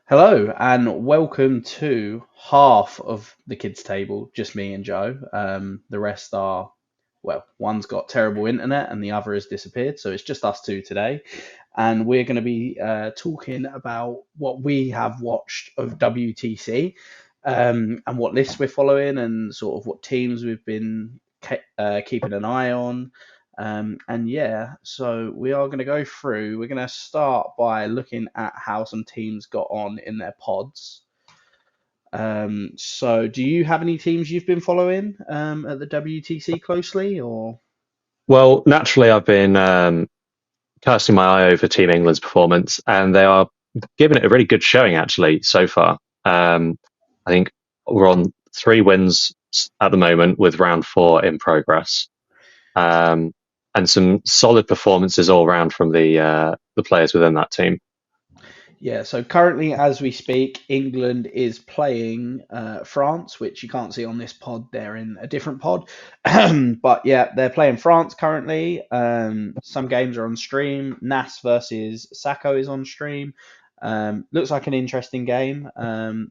Hello and welcome to half of the kids' table, just me and Joe. The rest are, well, one's got terrible internet and the other has disappeared, so it's just us two today. And we're going to be talking about what we have watched of WTC and what lists we're following and sort of what teams we've been keeping an eye on. And yeah, so we are going to go through. We're going to start by looking at how some teams got on in their pods. So do you have any teams you've been following at the WTC closely, or? Well, naturally, I've been casting my eye over Team England's performance, and they are giving it a really good showing actually so far. I think we're on 3 wins at the moment, with round 4 in progress, um, and some solid performances all round from the players within that team. Yeah, so currently, as we speak, England is playing France, which you can't see on this pod. They're in a different pod. But yeah, they're playing France currently. Some games are on stream. Nas versus Sacco is on stream. Looks like an interesting game.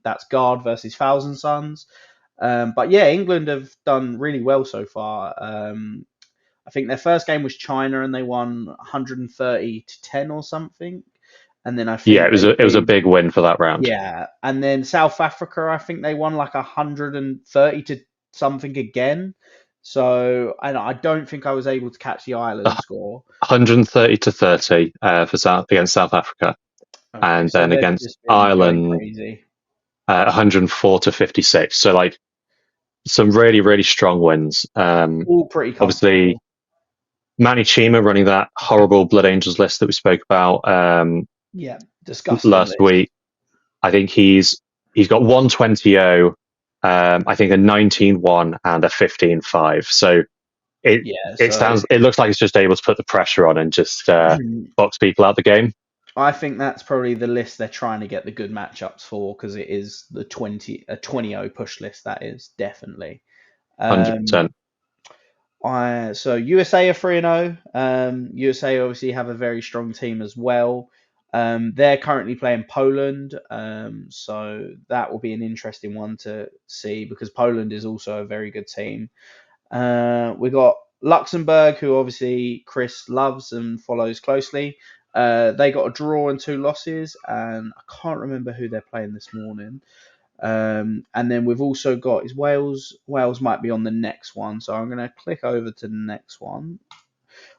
That's Guard versus Thousand Suns. But yeah, England have done really well so far. I think their first game was China and they won 130-10 or something. And then I Yeah, think it was they a played, big win for that round. yeah. And then South Africa, I think they won like 130 to something again. So I don't think I was able to catch the Ireland score. 130 to 30 for South against South Africa, Okay, and so then they've against just been going Ireland, crazy. 104 to 56. So like some really, really strong wins. All pretty Obviously, comfortable. Manny Chima running that horrible Blood Angels list that we spoke about Yeah, disgusting last list. week. I think he's got 120-0, I think a 19-1 and a 15-5. So it Yeah, it so sounds it looks like it's just able to put the pressure on and just box people out the game. I think that's probably the list they're trying to get the good matchups for because it is the 20-0 push list. That is definitely. Um, 100%. so USA are 3-0. USA obviously have a very strong team as well. They're currently playing Poland, so that will be an interesting one to see because Poland is also a very good team. We got Luxembourg, who obviously Chris loves and follows closely. They got a draw and two losses, and I can't remember who they're playing this morning. And then we've also got is Wales. Wales might be on the next one, so I'm going to click over to the next one.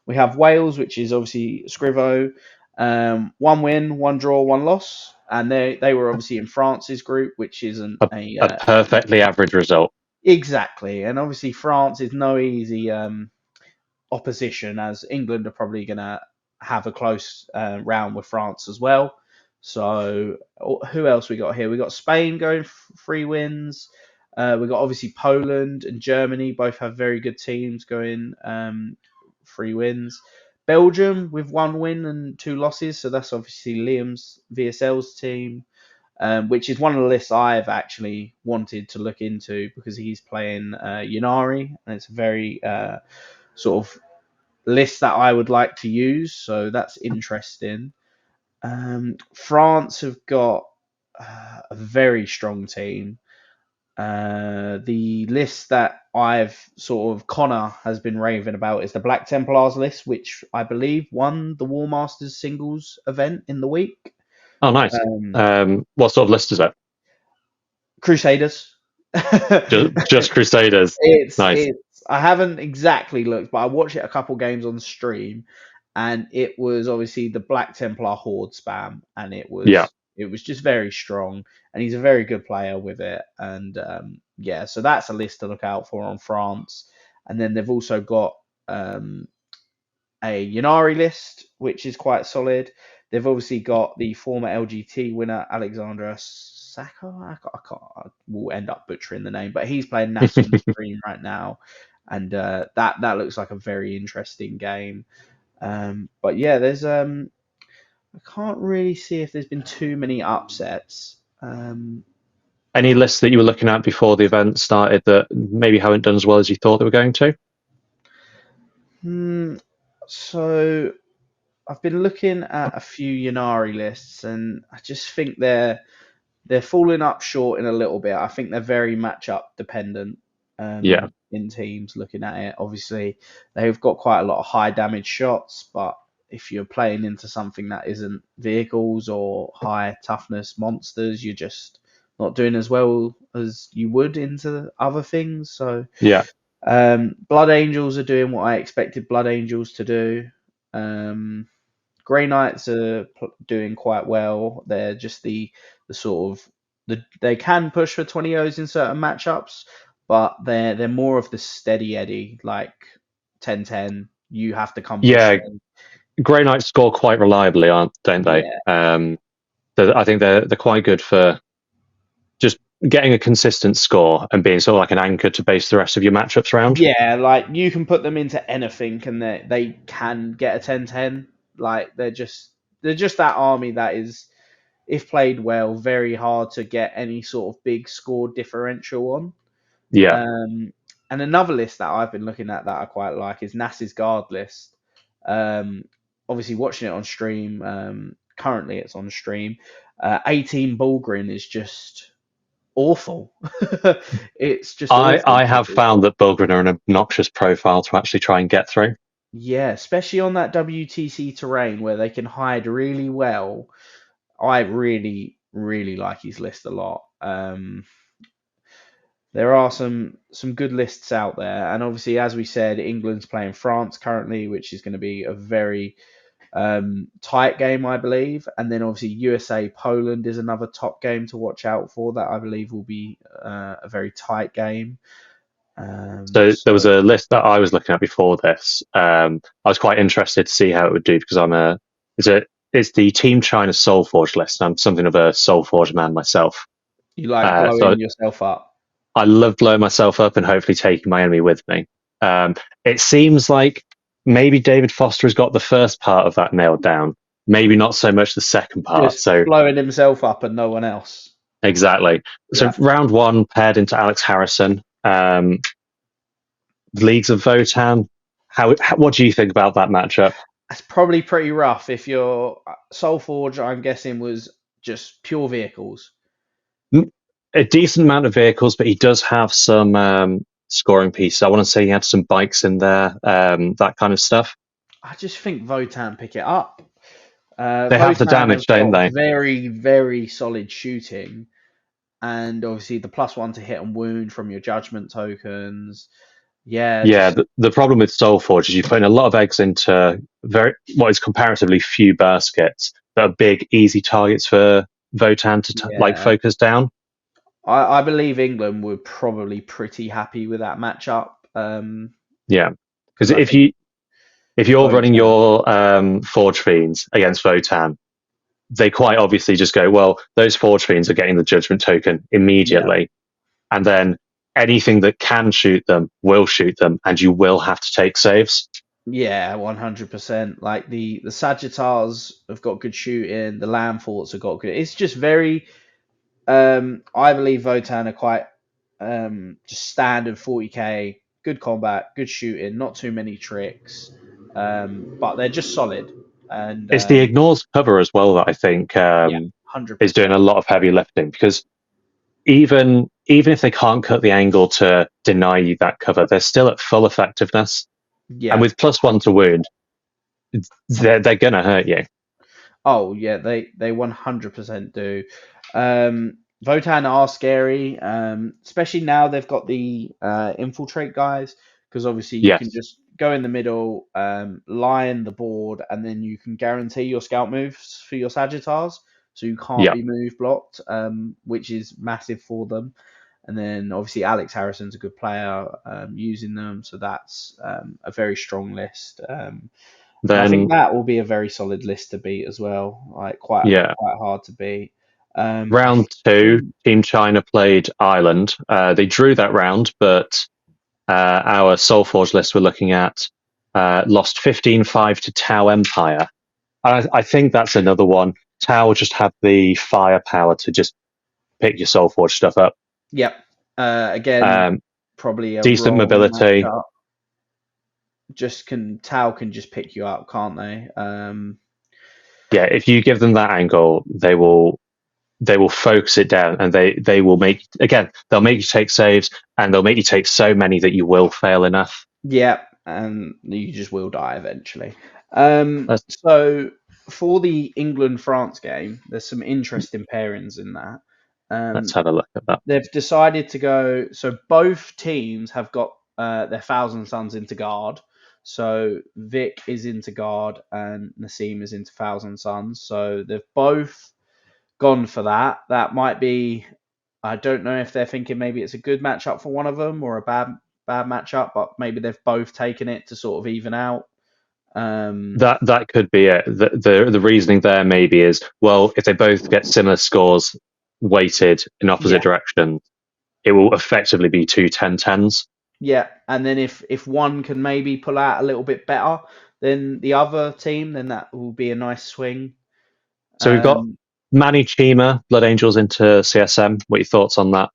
We have Wales, which is obviously Scrivo. One win, one draw, one loss, and they were obviously in France's group, which isn't a A perfectly average result. exactly. And obviously France is no easy opposition, as England are probably going to have a close round with France as well. So who else we got here? We got Spain going 3 wins. We got obviously Poland and Germany both have very good teams going 3 wins. Belgium with 1 win and two losses, so that's obviously Liam's VSL's team, which is one of the lists I've actually wanted to look into because he's playing Yanari, and it's a very sort of list that I would like to use. So that's interesting. France have got a very strong team. The list that I've sort of Connor has been raving about is the Black Templars list, which I believe won the War Masters singles event in the week. Oh, nice. Um, What sort of list is it? Crusaders. Just Crusaders. Nice. It's I haven't exactly looked, but I watched it a couple games on stream, and it was obviously the Black Templar Horde spam, and Yeah. it was just very strong, and he's a very good player with it, and yeah, so that's a list to look out for on France, and then they've also got um, a Yanari list, which is quite solid. They've obviously got the former LGT winner Alexandra Saka. I will end up butchering the name, but he's playing Nas on the stream right now, and that looks like a very interesting game. But yeah, there's I can't really see if there's been too many upsets. Any lists that you were looking at before the event started that maybe haven't done as well as you thought they were going to? Hmm, so I've been looking at a few Yanari lists, and I just think they're they're falling up short in a little bit. I think they're very matchup dependent Yeah, in teams. Looking at it, obviously they've got quite a lot of high damage shots, but if you're playing into something that isn't vehicles or high toughness monsters, you're just not doing as well as you would into other things. So yeah, Blood Angels are doing what I expected Blood Angels to do. Um, Grey Knights are doing quite well. They're just the sort of they can push for 20 O's in certain matchups, but they're more of the steady Eddie, like 10-10. You have to come for yeah. string. Grey Knights score quite reliably, aren't don't they? Yeah. I think they're quite good for just getting a consistent score and being sort of like an anchor to base the rest of your matchups around. Yeah, like you can put them into anything and they can get a 10-10. Like they're just that army that is, if played well, very hard to get any sort of big score differential on. Yeah. Um, and another list that I've been looking at that I quite like is Nass's guard list. Um, Obviously, watching it on stream. Currently, it's on stream. 18 Bulgrin is just awful. It's just awful I for have found people. that Bulgren are an obnoxious profile to actually try and get through. Yeah, especially on that WTC terrain where they can hide really well. I really, really like his list a lot. There are some good lists out there, and obviously, as we said, England's playing France currently, which is going to be a very tight game, I believe. And then obviously USA Poland is another top game to watch out for. That I believe will be a very tight game. So there was So a list that I was looking at before this. I was quite interested to see how it would do because it's the Team China Soulforge list. I'm something of a Soulforge man myself. you like So blowing yourself up? I love blowing myself up and hopefully taking my enemy with me. It seems like maybe David Foster has got the first part of that nailed down, maybe not so much the second part. Just So blowing himself up and no one else. exactly. So Yeah, round one paired into Alex Harrison. Leagues of Votan. What do you think about that matchup? that's probably pretty rough. If your Soulforge, I'm guessing, was just pure vehicles. A decent amount of vehicles, but he does have some scoring pieces. I want to say he had some bikes in there, that kind of stuff. I just think Votan pick it up. They have the Votan damage, have don't got they? very, very solid shooting, and obviously the +1 to hit and wound from your judgment tokens. Yeah, Yeah, just the problem with Soulforge is you put in a lot of eggs into very what is comparatively few baskets that are big, easy targets for Votan to like yeah. focus down. I believe England were probably pretty happy with that matchup. Yeah, because Because I think if you're running Votan, your Forge Fiends against Votan, they quite obviously just go, well, those Forge Fiends are getting the Judgment token yeah, immediately, and then anything that can shoot them will shoot them, and you will have to take saves. yeah, 100%. Like the Sagittars have got good shooting, the Lamb Forts have got good. It's just very. I believe Votan are quite just standard 40k, good combat, good shooting, not too many tricks, but they're just solid. And It's the ignores cover as well that I think yeah, one hundred is doing a percent. lot of heavy lifting because even if they can't cut the angle to deny you that cover, they're still at full effectiveness. And Yeah. with +1 to wound, they're gonna hurt you. Oh yeah, they 100% do. Votan are scary, especially now they've got the infiltrate guys, because obviously you can Yes. just go in the middle, line the board, and then you can guarantee your scout moves for your Sagittars, so you can't Yeah. be move blocked, which is massive for them. And then obviously Alex Harrison's a good player using them, so that's a very strong list. And I think Then that will be a very solid list to beat as well. Like yeah. quite hard to beat. I Round two, think Team China played Ireland. They drew that round, but our Soulforge list we're looking at lost 15-5 to Tau Empire. I think that's another one. Tau just have the firepower to just pick your Soulforge stuff up. yep. Again, Um, probably a Decent wrong mobility. matchup. Just can Tau can just pick you up, can't they? Yeah, if you give them that angle, they will focus it down, and they will make, again, they'll make you take saves, and they'll make you take so many that you will fail enough. Yeah, and you just will die eventually. Let's So for the England France game, there's some interesting pairings in that. let's Um, have a look at that. they've decided to go. So both teams have got their Thousand Sons into guard. So Vic is into guard and Nassim is into Thousand Sons. So they've both gone for that. That might be. I don't know if they're thinking maybe it's a good matchup for one of them or a bad matchup, but maybe they've both taken it to sort of even out. Um, That could be it. The reasoning there maybe is, well, if they both get similar scores weighted in opposite yeah, directions, it will effectively be two 10-10s. yeah, and then if one can maybe pull out a little bit better than the other team, then that will be a nice swing. So we've got Um, Manny Chima, Blood Angels into CSM. What are your thoughts on that?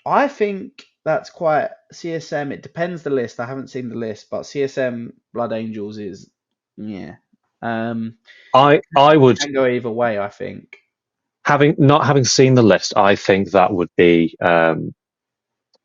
I think that's quite CSM. It depends the list. I haven't seen the list, but CSM Blood Angels is yeah. Um, I would, can go either way. I think. having seen the list, I think that would be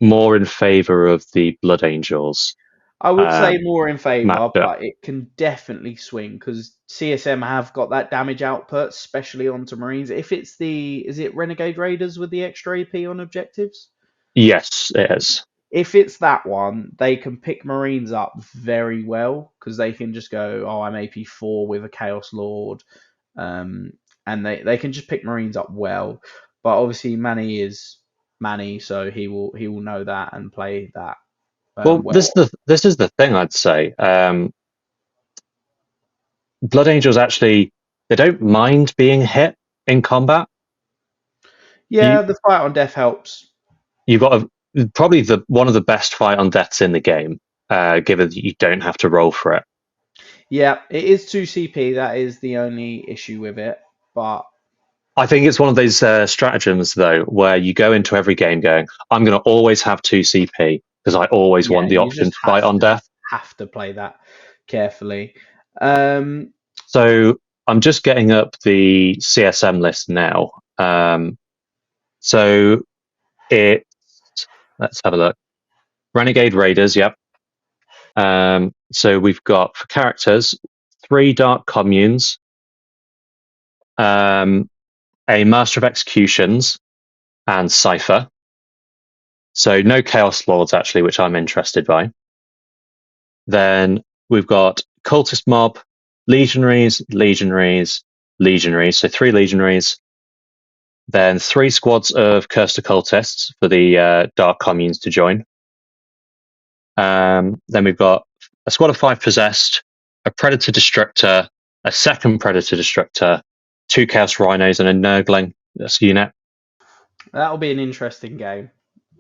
more in favour of the Blood Angels I would say um, more in favour, matchup. but it can definitely swing because CSM have got that damage output, especially onto Marines. If it's is it Renegade Raiders with the extra AP on objectives? Yes, it is. If it's that one, they can pick Marines up very well because they can just go, oh, I'm AP4 with a Chaos Lord, um, and they can just pick Marines up well. But obviously, Manny is Manny, so he will know that and play that Well, well. this is the thing I'd say. Blood Angels actually, they don't mind being hit in combat. You Yeah, the fight on death helps. you've got probably the one of the best fight on deaths in the game, given that you don't have to roll for it. Yeah, it is 2 CP. That is the only issue with it. But I think it's one of those stratagems though, where you go into every game going, "I'm going to always have two CP because I always yeah, want the you option just to fight on death." have to play that carefully. Um, So I'm just getting up the CSM list now. So it let's have a look. Renegade Raiders, yep. So we've got for characters three Dark Communes, um, a Master of Executions, and Cipher. So no Chaos Lords actually, which I'm interested by. Then we've got Cultist Mob, Legionaries, Legionaries, Legionaries. So three Legionaries. Then three squads of Cursed Occultists for the Dark Communes to join. Then we've got a squad of five Possessed, a Predator Destructor, a second Predator Destructor, two Chaos Rhinos, and a Nurgling. That's a unit. that'll be an interesting game.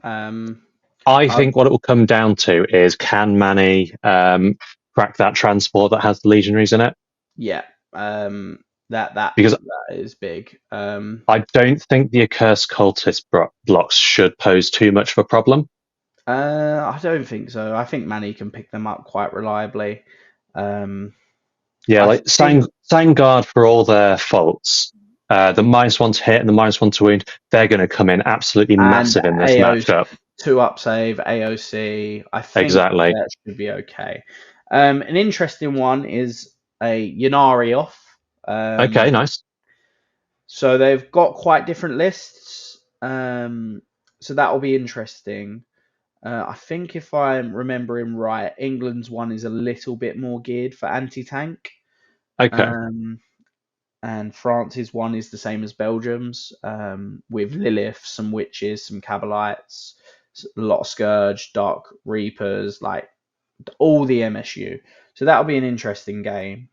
Um, I I, think what it will come down to is, can Manny crack that transport that has the Legionaries in it? yeah, that Because is big. I don't think the Accursed Cultist blocks should pose too much of a problem. I don't think so. I think Manny can pick them up quite reliably. Um, Yeah, I like think Sangard, for all their faults, the -1 to hit and the -1 to wound, they're going to come in absolutely and massive in this AO's matchup. 2 up save, AOC. I think Exactly. that should be okay. An interesting one is a Yanari off. Okay, Um, nice. so they've got quite different lists. So that will be interesting. I think if I'm remembering right, England's one is a little bit more geared for anti-tank. Okay. Um, and France's one is the same as Belgium's, with Lilith, some witches, some Cabalites, a lot of Scourge, Dark Reapers, like all the MSU. So that'll be an interesting game.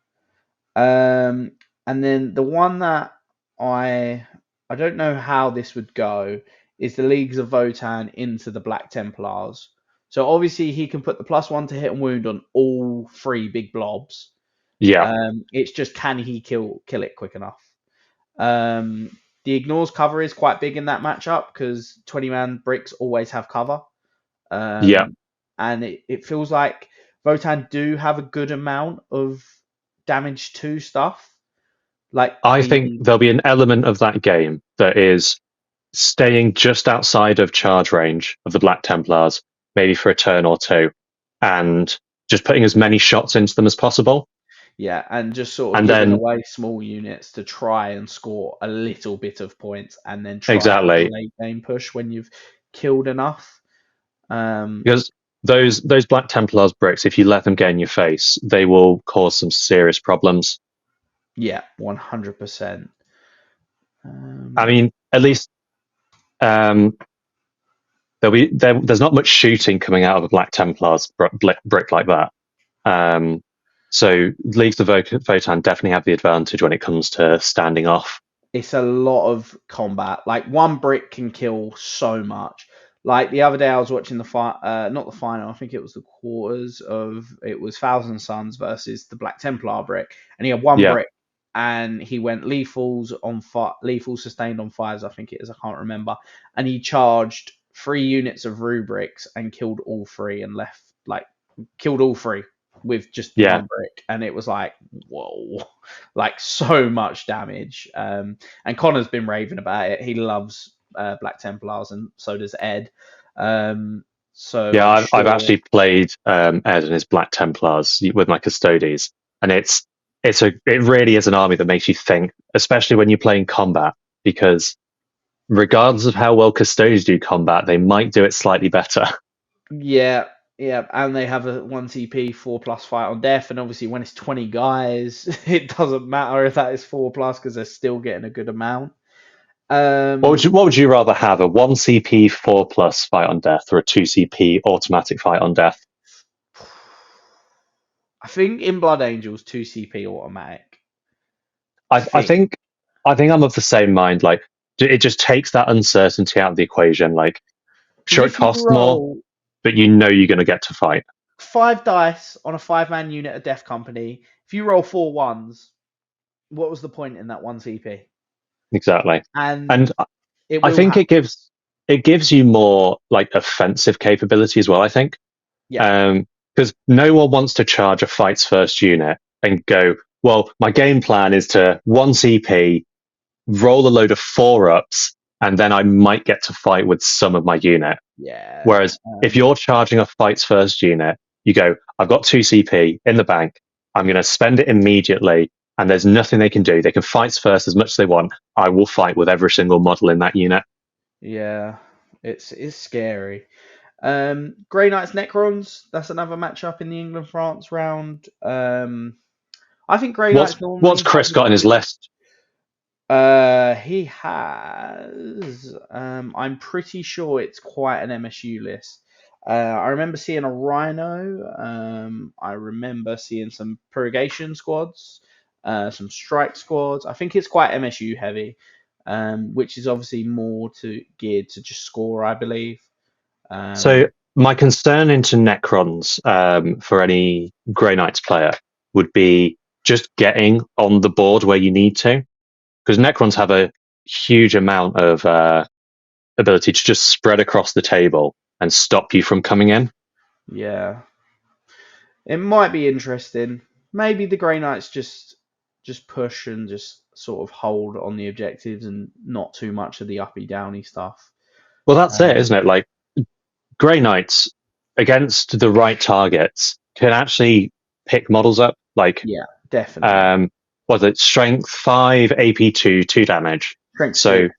Um, and then the one that I I don't know how this would go is the Leagues of Votan into the Black Templars. So obviously he can put the +1 to hit and wound on all three big blobs. Yeah. It's just can he kill it quick enough? The ignores cover is quite big in that matchup because 20-man bricks always have cover. Yeah. Um, and it feels like Votan do have a good amount of damage to stuff. Like I think the there'll be an element of that game that is staying just outside of charge range of the Black Templars, maybe for a turn or two, and just putting as many shots into them as possible. Yeah, and just sort of And giving then, away small units to try and score a little bit of points, and then try for the exactly, late game push when you've killed enough. Um, because those Black Templars bricks, if you let them get in your face, they will cause some serious problems. yeah, 100%. I Um, mean, at least um, there's not much shooting coming out of a Black Templars brick like that. Um, so Leagues of Votan definitely have the advantage when it comes to standing off. it's a lot of combat. Like one brick can kill so much. Like the other day, I was watching not the final. I think it was the quarters of it was Thousand Suns versus the Black Templar brick, and he had one Yeah, brick, and he went lethal sustained on fires. I think it is. I can't remember. And he charged 3 units of rubrics and killed all three, and left like killed all three with just the yeah, one brick, and it was like whoa, like so much damage. And Connor's been raving about it. He loves Black Templars, and so does Ed. So yeah. I'm I've sure. actually played Ed and his Black Templars with my Custodes, and it really is an army that makes you think, especially when you're playing combat, because regardless of how well Custodes do combat, they might do it slightly better. Yeah, yeah, and they have a 1 CP 4+ fight on death, and obviously when it's 20 guys, it doesn't matter if that is 4+ because they're still getting a good amount. Um, What would you rather have, a 1 CP 4+ fight on death, or a 2 CP automatic fight on death? I think in Blood Angels 2 CP automatic. I I, I think think I think I'm of the same mind. Like, it just takes that uncertainty out of the equation. Like, because sure, it if you costs more, roll but you know you're going to get to fight. 5 dice on a 5-man unit of Death Company, if you roll 4 1s, what was the point in that 1 CP? Exactly. And And it I will think happen. it gives you more like offensive capability as well. I think Yeah, because no one wants to charge a fights first unit and go, well, my game plan is to 1 CP, roll a load of 4 ups, and then I might get to fight with some of my unit. yeah. Whereas if you're charging a fights first unit, you go, I've got 2 CP in the bank. I'm going to spend it immediately, and there's nothing they can do. They can fight first as much as they want. I will fight with every single model in that unit. Yeah, it's scary. Grey Knights Necrons. That's another matchup in the England France round. I think Grey What's Knights what's normally have Chris a got in his good. list? He has. I'm pretty sure it's quite an MSU list. I remember seeing a Rhino. I remember seeing some Purgation squads, some Strike squads. I think it's quite MSU heavy, which is obviously more to geared to just score, I believe. So Um, my concern into Necrons for any Grey Knights player would be just getting on the board where you need to, because Necrons have a huge amount of ability to just spread across the table and stop you from coming in. yeah, it might be interesting. Maybe the Grey Knights just push and just sort of hold on the objectives and not too much of the uppy downy stuff. Well, that's it, Um, isn't it? Like, Grey Knights against the right targets can actually pick models up. Like, yeah, definitely. um, was it strength 5, AP 2, 2 damage? Strength So six,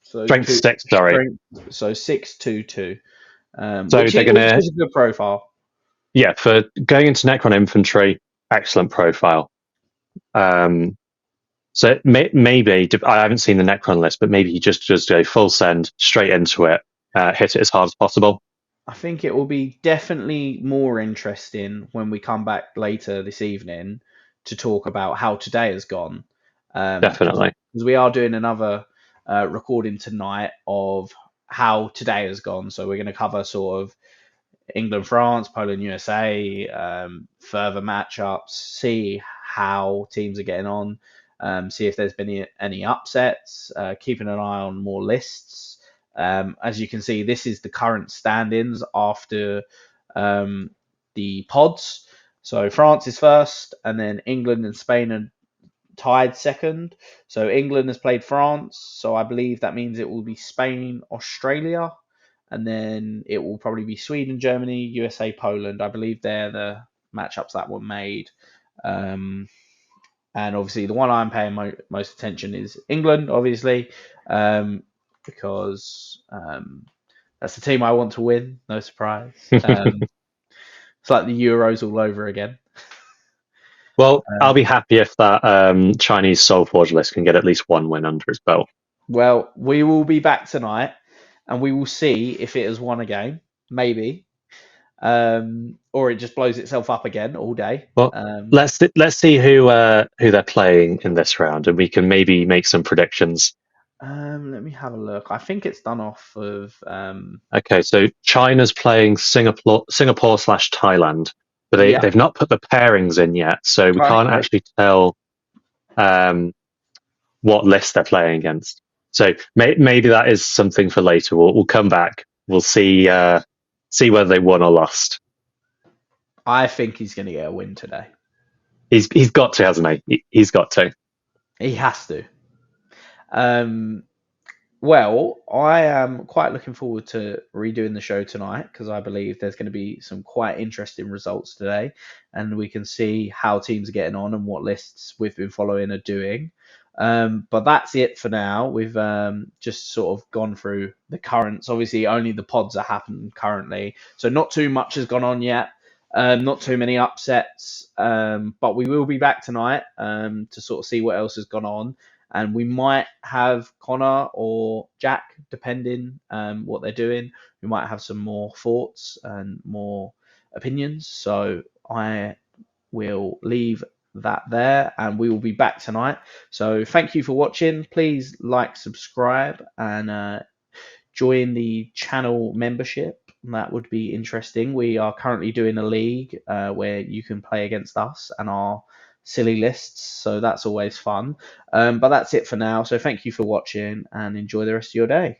so strength two 6, sorry. strength, so 6 2 2, So they're which gonna, is a good profile. yeah, for going into Necron infantry, excellent profile. Um, so maybe I haven't seen the Necron list, but maybe he just go full send straight into it, hit it as hard as possible. I think it will be definitely more interesting when we come back later this evening to talk about how today has gone. Because Definitely. we are doing another recording tonight of how today has gone. So we're going to cover sort of England, France, Poland, USA, further matchups, see how teams are getting on, see if there's been any upsets, keeping an eye on more lists. As you can see, this is the current stand-ins after um, the pods. So France is first, and then England and Spain are tied second. So England has played France. So I believe that means it will be Spain, Australia, and then it will probably be Sweden, Germany, USA, Poland. I believe they're the matchups that were made. Um, and obviously, the one I'm paying most attention is England, obviously, um, because that's the team I want to win. No surprise. It's like the Euros all over again. Well, I'll Um, be happy if that Chinese Soul Forge list can get at least one win under his belt. well, we will be back tonight, and we will see if it has won a game, maybe, or it just blows itself up again all day. Well, let's see who they're playing in this round, and we can maybe make some predictions. Let me have a look. I think it's done off of. Okay, so China's playing Singapore slash Thailand, but Yeah. they've not put the pairings in yet, so we can't Okay. actually tell um, what list they're playing against. So maybe that is something for later. We'll come back. We'll see whether they won or lost. I think he's going to get a win today. He's got to, hasn't he? He's got to. He has to. Um, Well, I am quite looking forward to redoing the show tonight because I believe there's going to be some quite interesting results today, and we can see how teams are getting on and what lists we've been following are doing. But that's it for now. We've just sort of gone through the currents. Obviously, only the pods are happening currently, so not too much has gone on yet. Not too many upsets, but we will be back tonight to sort of see what else has gone on, and we might have Connor or Jack, depending what they're doing. We might have some more thoughts and more opinions. So I will leave that there, and we will be back tonight. So thank you for watching. Please like, subscribe, and join the channel membership. That would be interesting. We are currently doing a league where you can play against us and our silly lists, so that's always fun. But that's it for now. So thank you for watching and enjoy the rest of your day.